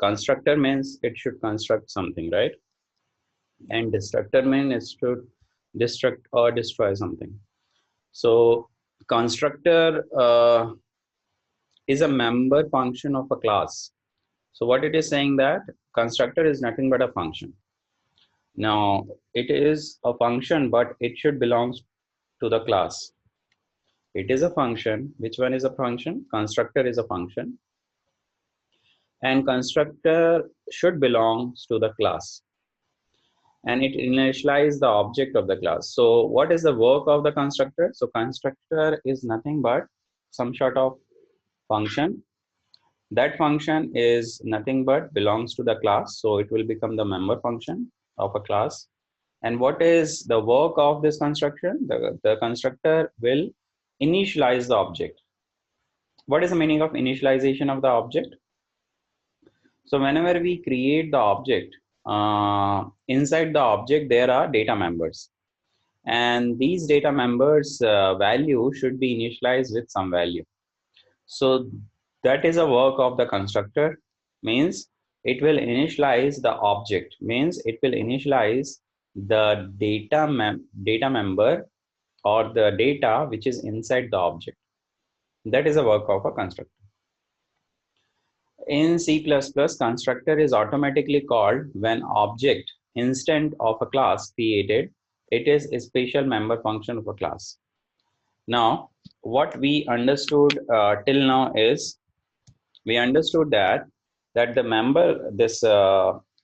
constructor means it should construct something, right? And destructor means it should destruct or destroy something. So constructor is a member function of a class. So what it is saying that constructor is nothing but a function. Now it is a function, but it should belong to the class. It is a function. Which one is a function? Constructor is a function, and constructor should belong to the class, and it initializes the object of the class. So what is the work of the constructor? So constructor is nothing but some sort of function. That function is nothing but belongs to the class, so it will become the member function of a class. And what is the work of this construction? The constructor will initialize the object. What is the meaning of initialization of the object? So whenever we create the object, inside the object there are data members, and these data members value should be initialized with some value. So that is a work of the constructor, means it will initialize the object, means it will initialize the data member or the data which is inside the object. That is a work of a constructor. In C++, constructor is automatically called when object instant of a class created. It is a special member function of a class. Now, what we understood till now is we understood that the member, this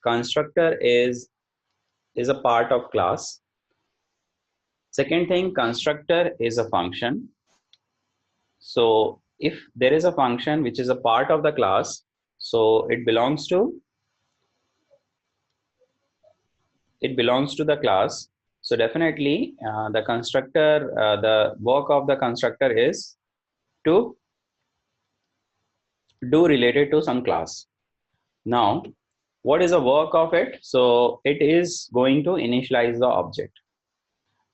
constructor is a part of class. Second thing, constructor is a function. So if there is a function which is a part of the class, so it belongs to the class. So definitely the constructor, the work of the constructor is to do related to some class. Now, what is the work of it? So it is going to initialize the object.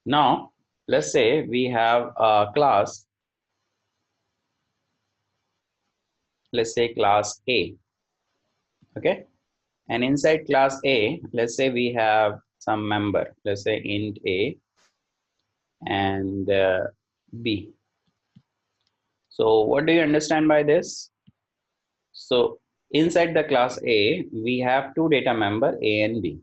Now, let's say we have a class, let's say class A, okay? And inside class A, let's say we have some member, let's say int A and B. So what do you understand by this? So inside the class A, we have two data member A and B.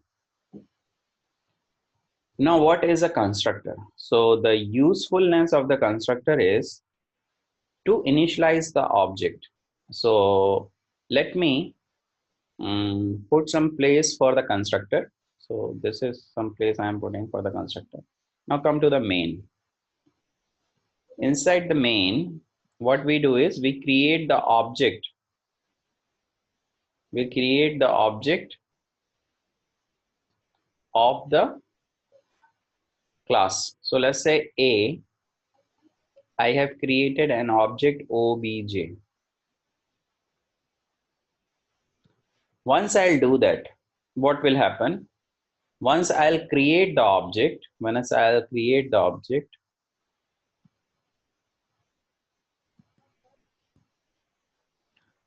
Now, what is a constructor? So the usefulness of the constructor is to initialize the object. So let me put some place for the constructor. So this is some place I am putting for the constructor. Now come to the main. Inside the main, what we do is we create the object. We create the object of the class. So let's say A, I have created an object obj. Once I'll do that, what will happen? Once I'll create the object,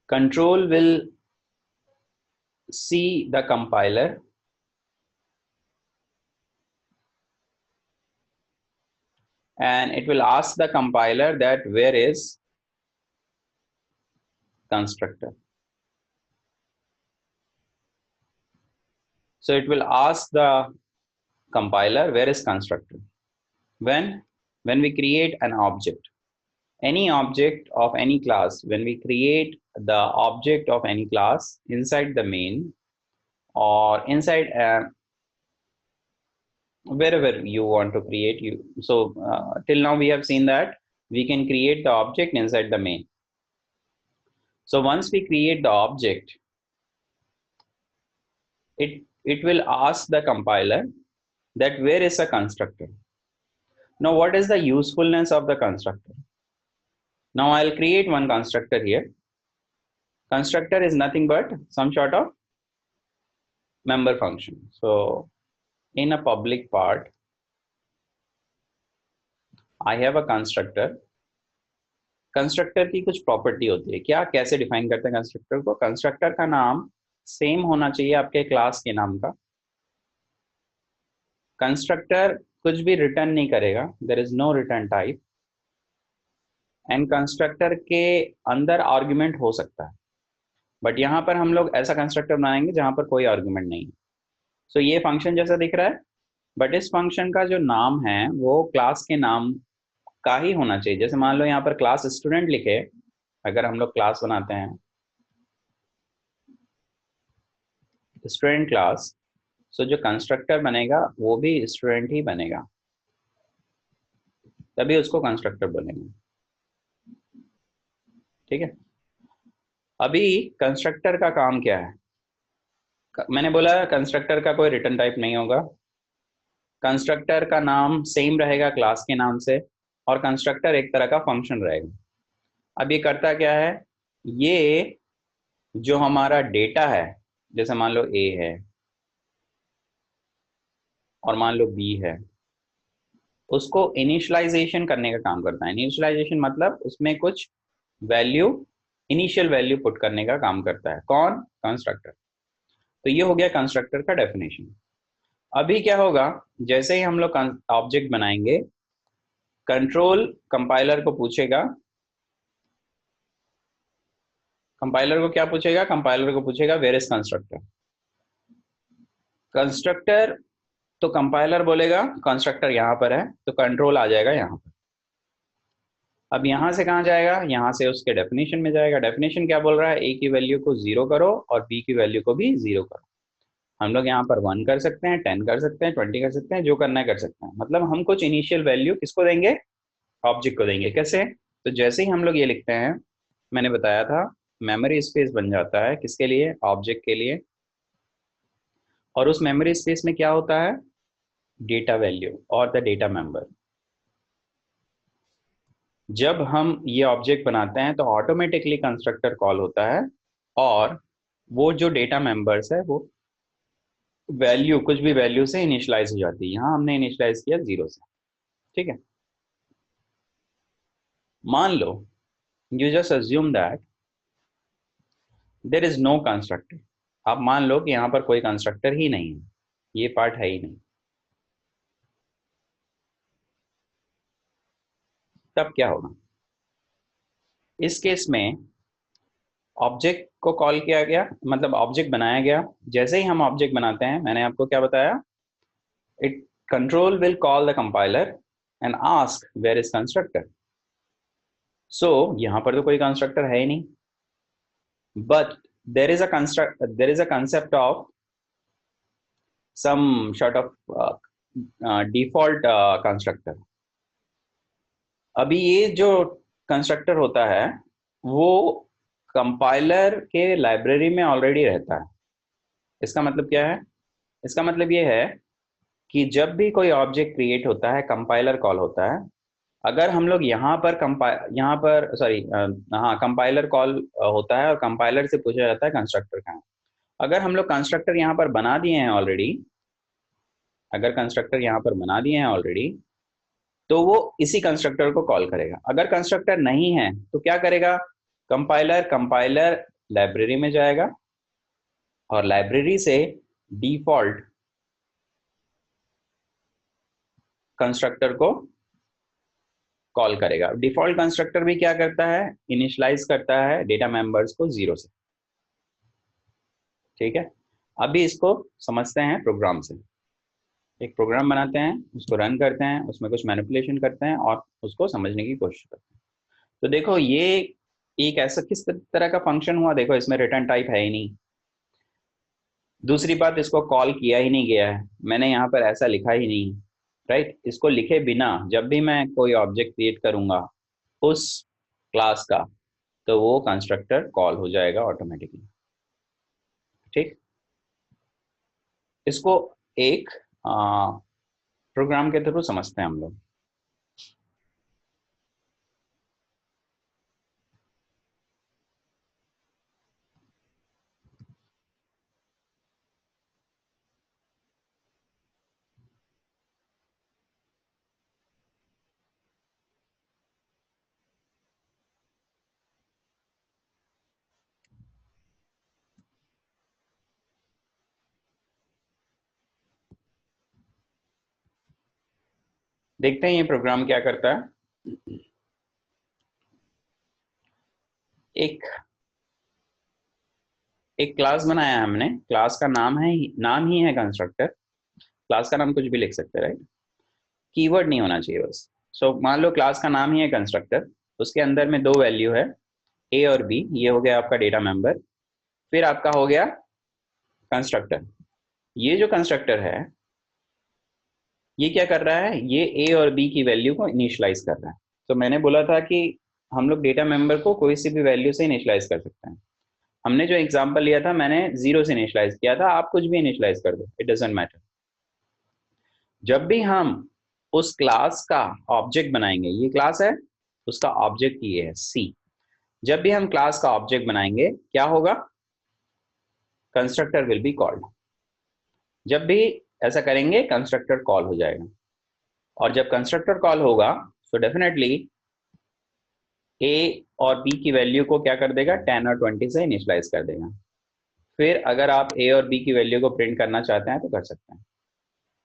control will see the compiler and it will ask the compiler that where is constructor. So it will ask the compiler where is constructor. When we create an object, any object of any class, when we create the object of any class inside the main or inside wherever you want to create you. So till now we have seen that we can create the object inside the main. So once we create the object, it will ask the compiler that where is a constructor. Now what is the usefulness of the constructor? Now I'll create one constructor here. Constructor is nothing but some sort of member function. So in a public part, I have a constructor. Constructor की कुछ property होती है क्या, कैसे define करते हैं constructor को? Constructor का नाम सेम होना चाहिए आपके क्लास के नाम का। कंस्ट्रक्टर कुछ भी रिटर्न नहीं करेगा, there is no return type. And constructor के अंदर आर्ग्यूमेंट हो सकता है, बट यहाँ पर हम लोग ऐसा कंस्ट्रक्टर बनाएंगे जहां पर कोई आर्ग्यूमेंट नहीं है। सो ये फंक्शन जैसा दिख रहा है, बट इस फंक्शन का जो नाम है वो क्लास के नाम का ही होना चाहिए। जैसे मान लो यहाँ पर क्लास स्टूडेंट लिखे, अगर हम लोग क्लास बनाते हैं स्टूडेंट क्लास, सो जो कंस्ट्रक्टर बनेगा वो भी स्टूडेंट ही बनेगा, तभी उसको कंस्ट्रक्टर बोलेंगे। ठीक है। अभी कंस्ट्रक्टर का काम क्या है? मैंने बोला कंस्ट्रक्टर का कोई रिटर्न टाइप नहीं होगा, कंस्ट्रक्टर का नाम सेम रहेगा क्लास के नाम से, और कंस्ट्रक्टर एक तरह का फंक्शन रहेगा। अब ये करता क्या है, ये जो हमारा डेटा है, जैसे मान लो ए है और मान लो बी है, उसको इनिशियलाइजेशन करने का काम करता है। इनिशियलाइजेशन मतलब उसमें कुछ वैल्यू, इनिशियल वैल्यू पुट करने का काम करता है। कौन? कंस्ट्रक्टर। तो ये हो गया कंस्ट्रक्टर का डेफिनेशन। अभी क्या होगा, जैसे ही हम लोग ऑब्जेक्ट बनाएंगे, कंट्रोल कंपाइलर को पूछेगा, कंपाइलर को क्या पूछेगा? कंपाइलर को पूछेगा वेयर इज कंस्ट्रक्टर। कंस्ट्रक्टर, तो कंपाइलर बोलेगा कंस्ट्रक्टर यहाँ पर है, तो कंट्रोल आ जाएगा यहाँ पर। अब यहाँ से कहाँ जाएगा? यहाँ से उसके डेफिनेशन में जाएगा। डेफिनेशन क्या बोल रहा है? ए की वैल्यू को 0 करो और बी की वैल्यू को भी 0 करो। हम लोग यहाँ पर 1 कर सकते हैं, 10 कर सकते हैं, 20 कर सकते हैं, जो करना है कर सकते हैं। मतलब हम कुछ इनिशियल वैल्यू किसको देंगे? ऑब्जेक्ट को देंगे। कैसे? तो जैसे ही हम लोग ये लिखते हैं, मैंने बताया था, मेमोरी स्पेस बन जाता है किसके लिए? ऑब्जेक्ट के लिए। और उस मेमोरी स्पेस में क्या होता है? डेटा वैल्यू और द डेटा मेंबर। जब हम ये ऑब्जेक्ट बनाते हैं तो ऑटोमेटिकली कंस्ट्रक्टर कॉल होता है, और वो जो डेटा मेंबर्स है वो वैल्यू, कुछ भी वैल्यू से इनिशियलाइज हो जाती है। यहाँ हमने इनिशियलाइज किया 0 से। ठीक है। मान लो, you just assume that there is no constructor. आप मान लो कि यहाँ पर कोई कंस्ट्रक्टर ही नहीं है, ये पार्ट है ही नहीं। तब क्या होगा? इस केस में ऑब्जेक्ट को कॉल किया गया, मतलब ऑब्जेक्ट बनाया गया। जैसे ही हम ऑब्जेक्ट बनाते हैं, मैंने आपको क्या बताया, it control will call the compiler and ask where is constructor. So यहाँ पर तो कोई कंस्ट्रक्टर है ही नहीं, but there is a concept of some sort of default constructor. अभी ये जो कंस्ट्रक्टर होता है वो कंपाइलर के लाइब्रेरी में ऑलरेडी रहता है। इसका मतलब क्या है? इसका मतलब ये है कि जब भी कोई ऑब्जेक्ट क्रिएट होता है, कंपाइलर कॉल होता है। अगर हम लोग यहाँ पर सॉरी, हाँ, कंपाइलर कॉल होता है और कंपाइलर से पूछा जाता है कंस्ट्रक्टर कहाँ है। अगर हम लोग कंस्ट्रक्टर यहाँ पर बना दिए हैं ऑलरेडी, अगर कंस्ट्रक्टर यहाँ पर बना दिए हैं ऑलरेडी, तो वो इसी कंस्ट्रक्टर को कॉल करेगा। अगर कंस्ट्रक्टर नहीं है तो क्या करेगा? कंपाइलर कंपाइलर लाइब्रेरी में जाएगा और लाइब्रेरी से डिफॉल्ट कंस्ट्रक्टर को कॉल करेगा। डिफॉल्ट कंस्ट्रक्टर भी क्या करता है? इनिशियलाइज करता है डेटा मेंबर्स को 0 से। ठीक है। अभी इसको समझते हैं प्रोग्राम से। एक प्रोग्राम बनाते हैं, उसको रन करते हैं, उसमें कुछ मैनिपुलेशन करते हैं और उसको समझने की कोशिश करते हैं। तो देखो, ये एक ऐसा किस तरह का फंक्शन हुआ, देखो इसमें रिटर्न टाइप है ही नहीं। दूसरी बात, इसको कॉल किया ही नहीं गया है, मैंने यहाँ पर ऐसा लिखा ही नहीं। राइट। इसको लिखे बिना जब भी मैं कोई ऑब्जेक्ट क्रिएट करूंगा उस क्लास का, तो वो कंस्ट्रक्टर कॉल हो जाएगा ऑटोमेटिकली। ठीक। इसको एक प्रोग्राम के थ्रू समझते हैं हम लोग। देखते हैं ये प्रोग्राम क्या करता है। एक एक क्लास बनाया है हमने, क्लास का नाम ही है कंस्ट्रक्टर। क्लास का नाम कुछ भी लिख सकते हैं, राइट। कीवर्ड नहीं होना चाहिए बस। सो मान लो क्लास का नाम ही है कंस्ट्रक्टर, उसके अंदर में दो वैल्यू है ए और बी, ये हो गया आपका डेटा मेंबर। फिर आपका हो गया कंस्ट्रक्टर। ये जो कंस्ट्रक्टर है ये क्या कर रहा है, ये ए और बी की वैल्यू को इनिशियलाइज कर रहा है। तो मैंने बोला था कि हम लोग डेटा मेंबर को कोई सी भी वैल्यू से इनिशियलाइज कर सकते हैं। हमने जो एग्जांपल लिया था मैंने 0 से इनिशियलाइज किया था, आप कुछ भी इनिशियलाइज कर दो, इट डजेंट मैटर। जब भी हम उस क्लास का ऑब्जेक्ट बनाएंगे, ये क्लास है, उसका ऑब्जेक्ट ये है सी। जब भी हम क्लास का ऑब्जेक्ट बनाएंगे क्या होगा, कंस्ट्रक्टर विल बी कॉल्ड। जब भी ऐसा करेंगे कंस्ट्रक्टर कॉल हो जाएगा, और जब कंस्ट्रक्टर कॉल होगा तो डेफिनेटली ए और बी की वैल्यू को क्या कर देगा, 10 और 20 से इनिशियलाइज कर देगा। फिर अगर आप ए और बी की वैल्यू को प्रिंट करना चाहते हैं तो कर सकते हैं।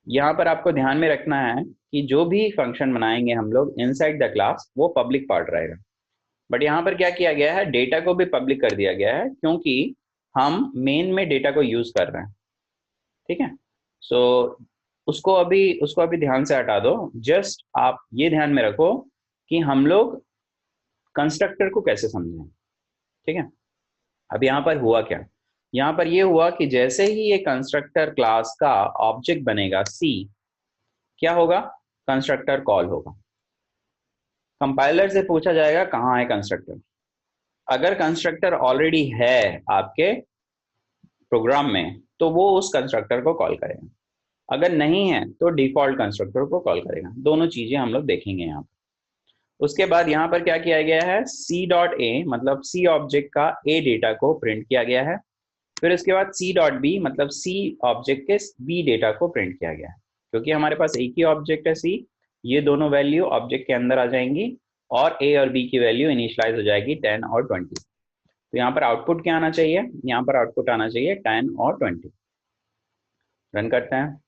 यहाँ पर आपको ध्यान में रखना है कि जो भी फंक्शन बनाएंगे हम लोग इनसाइड द क्लास वो पब्लिक पार्ट रहेगा। बट यहाँ पर क्या किया गया है, डेटा को भी पब्लिक कर दिया गया है, क्योंकि हम मेन में डेटा को यूज कर रहे हैं। ठीक है। सो उसको अभी ध्यान से हटा दो। जस्ट आप ये ध्यान में रखो कि हम लोग कंस्ट्रक्टर को कैसे समझें। ठीक है। अब यहाँ पर हुआ क्या, यहाँ पर ये हुआ कि जैसे ही ये कंस्ट्रक्टर क्लास का ऑब्जेक्ट बनेगा सी, क्या होगा, कंस्ट्रक्टर कॉल होगा। कंपाइलर से पूछा जाएगा कहाँ है कंस्ट्रक्टर। अगर कंस्ट्रक्टर ऑलरेडी है आपके प्रोग्राम में तो वो उस कंस्ट्रक्टर को कॉल करेगा, अगर नहीं है तो डिफॉल्ट कंस्ट्रक्टर को कॉल करेगा। दोनों चीजें हम लोग देखेंगे यहाँ पर। उसके बाद यहाँ पर क्या किया गया है, सी डॉट ए मतलब सी ऑब्जेक्ट का ए डेटा को प्रिंट किया गया है। फिर उसके बाद सी डॉट बी मतलब सी ऑब्जेक्ट के बी डेटा को प्रिंट किया गया है। क्योंकि हमारे पास एक ही ऑब्जेक्ट है सी, ये दोनों वैल्यू ऑब्जेक्ट के अंदर आ जाएंगी और ए और बी की वैल्यू इनिशियलाइज हो जाएगी 10 और 20। तो यहाँ पर आउटपुट क्या आना चाहिए, यहाँ पर आउटपुट आना चाहिए 10 और 20। रन करते हैं।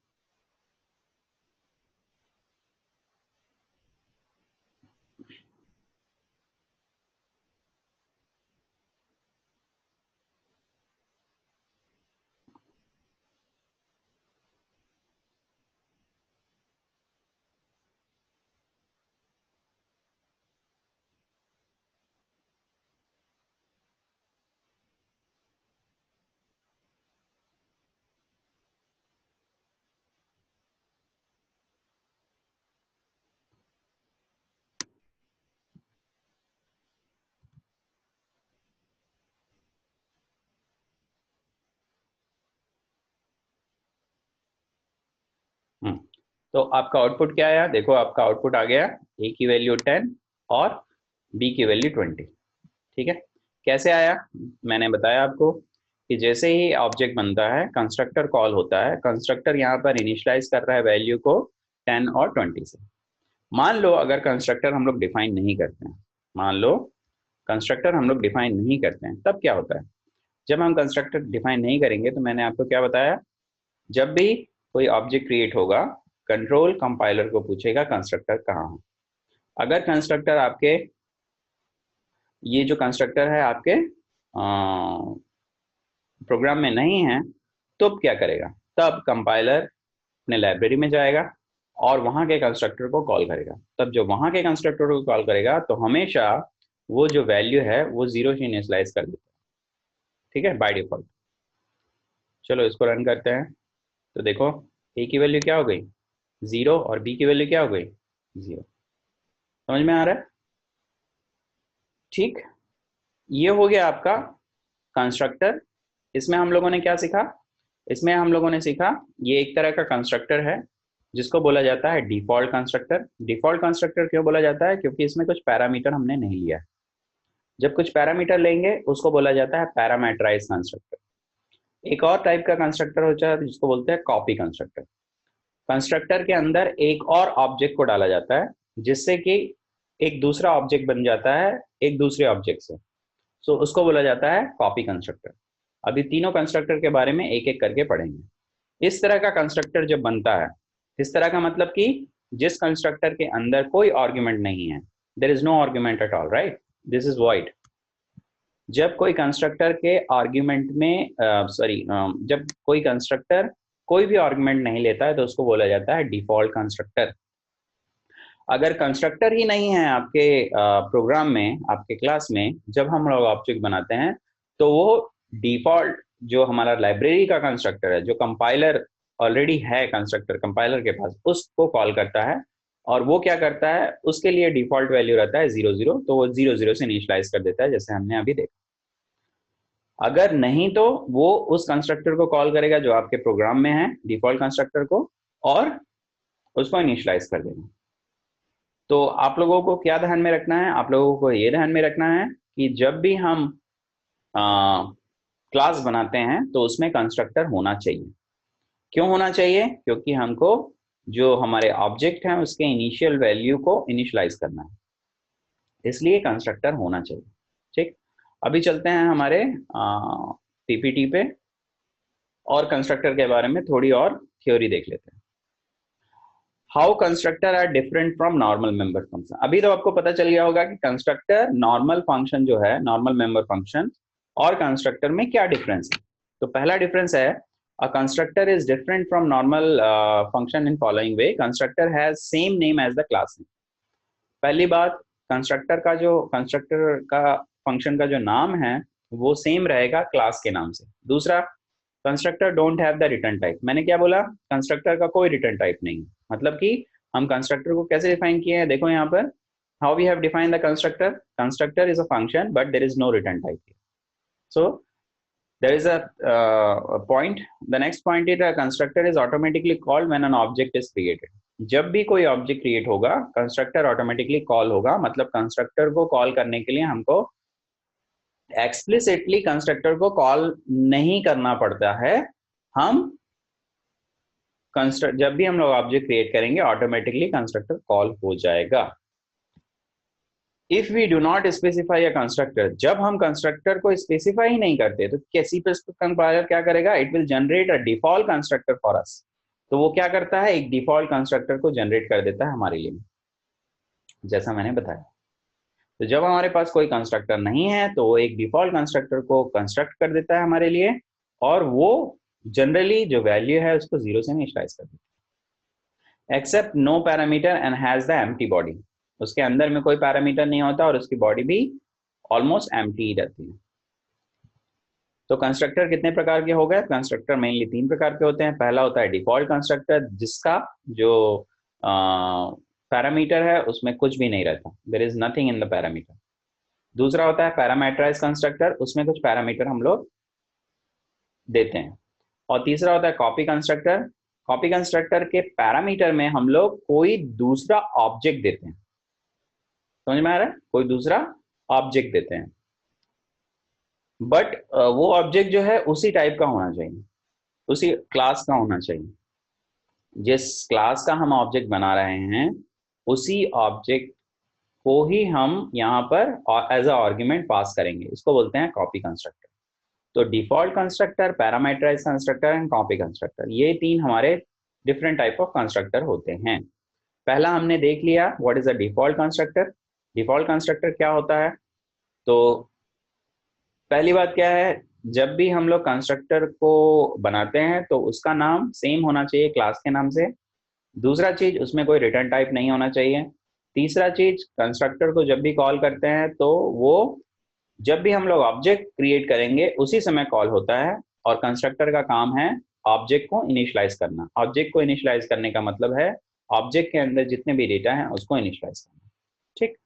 हम्म, तो आपका आउटपुट क्या आया, देखो आपका आउटपुट आ गया, ए की वैल्यू 10 और बी की वैल्यू 20। ठीक है। कैसे आया, मैंने बताया आपको कि जैसे ही ऑब्जेक्ट बनता है कंस्ट्रक्टर कॉल होता है। कंस्ट्रक्टर यहाँ पर इनिशियलाइज कर रहा है वैल्यू को 10 और 20 से। मान लो अगर कंस्ट्रक्टर हम लोग डिफाइन नहीं करते हैं, मान लो कंस्ट्रक्टर हम लोग डिफाइन नहीं करते हैं, तब क्या होता है। जब हम कंस्ट्रक्टर डिफाइन नहीं करेंगे तो मैंने आपको क्या बताया, जब भी कोई ऑब्जेक्ट क्रिएट होगा कंट्रोल कंपाइलर को पूछेगा कंस्ट्रक्टर कहाँ है। अगर कंस्ट्रक्टर आपके, ये जो कंस्ट्रक्टर है आपके प्रोग्राम में नहीं है, तो क्या करेगा, तब कंपाइलर अपने लाइब्रेरी में जाएगा और वहां के कंस्ट्रक्टर को कॉल करेगा। तब जो वहां के कंस्ट्रक्टर को कॉल करेगा तो हमेशा वो जो वैल्यू है वो 0 से इनिशियलाइज कर देता है। ठीक है, बाय डिफॉल्ट। चलो इसको रन करते हैं। तो देखो ए की वैल्यू क्या हो गई, 0, और बी की वैल्यू क्या हो गई, 0। समझ में आ रहा है। ठीक, ये हो गया आपका कंस्ट्रक्टर। इसमें हम लोगों ने क्या सीखा, इसमें हम लोगों ने सीखा ये एक तरह का कंस्ट्रक्टर है जिसको बोला जाता है डिफॉल्ट कंस्ट्रक्टर। डिफॉल्ट कंस्ट्रक्टर क्यों बोला जाता है, क्योंकि इसमें कुछ पैरामीटर हमने नहीं लिया है। जब कुछ पैरामीटर लेंगे उसको बोला जाता है पैरामीटराइज कंस्ट्रक्टर। एक और टाइप का कंस्ट्रक्टर होता है जिसको बोलते हैं कॉपी कंस्ट्रक्टर। कंस्ट्रक्टर के अंदर एक और ऑब्जेक्ट को डाला जाता है जिससे कि एक दूसरा ऑब्जेक्ट बन जाता है एक दूसरे ऑब्जेक्ट से। सो उसको बोला जाता है कॉपी कंस्ट्रक्टर। अभी तीनों कंस्ट्रक्टर के बारे में एक एक करके पढ़ेंगे। इस तरह का कंस्ट्रक्टर जब बनता है, इस तरह का मतलब कि जिस कंस्ट्रक्टर के अंदर कोई आर्ग्यूमेंट नहीं है, there is no argument at all, right, this is void. जब कोई कंस्ट्रक्टर के आर्ग्यूमेंट में जब कोई कंस्ट्रक्टर कोई भी आर्ग्यूमेंट नहीं लेता है तो उसको बोला जाता है डिफॉल्ट कंस्ट्रक्टर। अगर कंस्ट्रक्टर ही नहीं है आपके प्रोग्राम में, आपके क्लास में, जब हम लोग ऑब्जेक्ट बनाते हैं तो वो डिफॉल्ट जो हमारा लाइब्रेरी का कंस्ट्रक्टर है, जो कंपाइलर ऑलरेडी है कंस्ट्रक्टर कंपाइलर के पास, उसको कॉल करता है। और वो क्या करता है, उसके लिए डिफॉल्ट वैल्यू रहता है 0 0, तो वो 0 0 से इनिशियलाइज कर देता है, जैसे हमने अभी देखा। अगर नहीं तो वो उस कंस्ट्रक्टर को कॉल करेगा जो आपके प्रोग्राम में है, डिफॉल्ट कंस्ट्रक्टर को, और उसको इनिशियलाइज कर देगा। तो आप लोगों को क्या ध्यान में रखना है, आप लोगों को ये ध्यान में रखना है कि जब भी हम क्लास बनाते हैं तो उसमें कंस्ट्रक्टर होना चाहिए। क्यों होना चाहिए? क्योंकि हमको जो हमारे ऑब्जेक्ट हैं उसके इनिशियल वैल्यू को इनिशियलाइज करना है, इसलिए कंस्ट्रक्टर होना चाहिए। ठीक, अभी चलते हैं हमारे पीपीटी पे और कंस्ट्रक्टर के बारे में थोड़ी और थ्योरी देख लेते हैं। How constructor are different from normal member function. अभी तो आपको पता चल गया होगा कि कंस्ट्रक्टर, नॉर्मल फंक्शन जो है, नॉर्मल मेंबर फंक्शन और कंस्ट्रक्टर में क्या डिफरेंस है। तो पहला डिफरेंस है, a constructor is different from normal function in following way: constructor has same name as the class name। पहली बात, कंस्ट्रक्टर का फंक्शन का जो नाम है वो सेम रहेगा क्लास के नाम से। दूसरा, constructor don't have the return type. मैंने क्या बोला? कंस्ट्रक्टर का कोई रिटर्न टाइप नहीं। मतलब कि हम कंस्ट्रक्टर को कैसे डिफाइन किए हैं, देखो यहाँ पर, how we have define the constructor. Constructor is a function but there is no return type. So there is a point. The next point is a constructor is automatically called when an object is created। जब भी कोई object create होगा constructor automatically call होगा। मतलब constructor को call करने के लिए हमको एक्सप्लिसिटली कंस्ट्रक्टर को कॉल नहीं करना पड़ता है। हम जब भी हम लोग ऑब्जेक्ट क्रिएट करेंगे ऑटोमेटिकली कंस्ट्रक्टर कॉल हो जाएगा। If we do not specify a constructor, जब हम कंस्ट्रक्टर को स्पेसिफाई ही नहीं करते तो सी कंपाइलर क्या करेगा? It will generate a default constructor for us. तो वो क्या करता है? एक डिफॉल्ट कंस्ट्रक्टर को जनरेट कर देता है हमारे लिए, जैसा मैंने बताया। तो जब हमारे पास कोई कंस्ट्रक्टर नहीं है तो वो एक डिफॉल्ट कंस्ट्रक्टर को कंस्ट्रक्ट कर देता है हमारे लिए, और वो जनरली जो वैल्यू है उसको 0 से इनिशियलाइज कर देता है। Except no parameter and has the empty body. उसके अंदर में कोई पैरामीटर नहीं होता और उसकी बॉडी भी ऑलमोस्ट एम्प्टी ही रहती है। तो कंस्ट्रक्टर कितने प्रकार के हो गए? कंस्ट्रक्टर मेनली 3 प्रकार के होते हैं। पहला होता है डिफॉल्ट कंस्ट्रक्टर, जिसका जो पैरामीटर है उसमें कुछ भी नहीं रहता, there is nothing in the parameter. दूसरा होता है पैरामीटराइज कंस्ट्रक्टर, उसमें कुछ पैरामीटर हम लोग देते हैं। और तीसरा होता है कॉपी कंस्ट्रक्टर। कॉपी कंस्ट्रक्टर के पैरामीटर में हम लोग कोई दूसरा ऑब्जेक्ट देते हैं। समझ में आ रहा है? कोई दूसरा ऑब्जेक्ट देते हैं, बट वो ऑब्जेक्ट जो है उसी टाइप का होना चाहिए, उसी क्लास का होना चाहिए। जिस क्लास का हम ऑब्जेक्ट बना रहे हैं उसी ऑब्जेक्ट को ही हम यहाँ पर एज अ आर्ग्यूमेंट पास करेंगे। इसको बोलते हैं कॉपी कंस्ट्रक्टर। तो default constructor, parameterize constructor and copy constructor, ये 3 हमारे डिफरेंट टाइप ऑफ कंस्ट्रक्टर होते हैं। पहला हमने देख लिया what is a default constructor. Default constructor क्या होता है? तो पहली बात क्या है, जब भी हम लोग कंस्ट्रक्टर को बनाते हैं तो उसका नाम सेम होना चाहिए क्लास के नाम से। दूसरा चीज, उसमें कोई रिटर्न टाइप नहीं होना चाहिए। तीसरा चीज, कंस्ट्रक्टर को जब भी कॉल करते हैं तो वो जब भी हम लोग ऑब्जेक्ट क्रिएट करेंगे उसी समय कॉल होता है, और कंस्ट्रक्टर का काम है ऑब्जेक्ट को इनिशियलाइज करना। ऑब्जेक्ट को इनिशियलाइज करने का मतलब है ऑब्जेक्ट के अंदर जितने भी डेटा हैं उसको इनिशियलाइज करना। ठीक,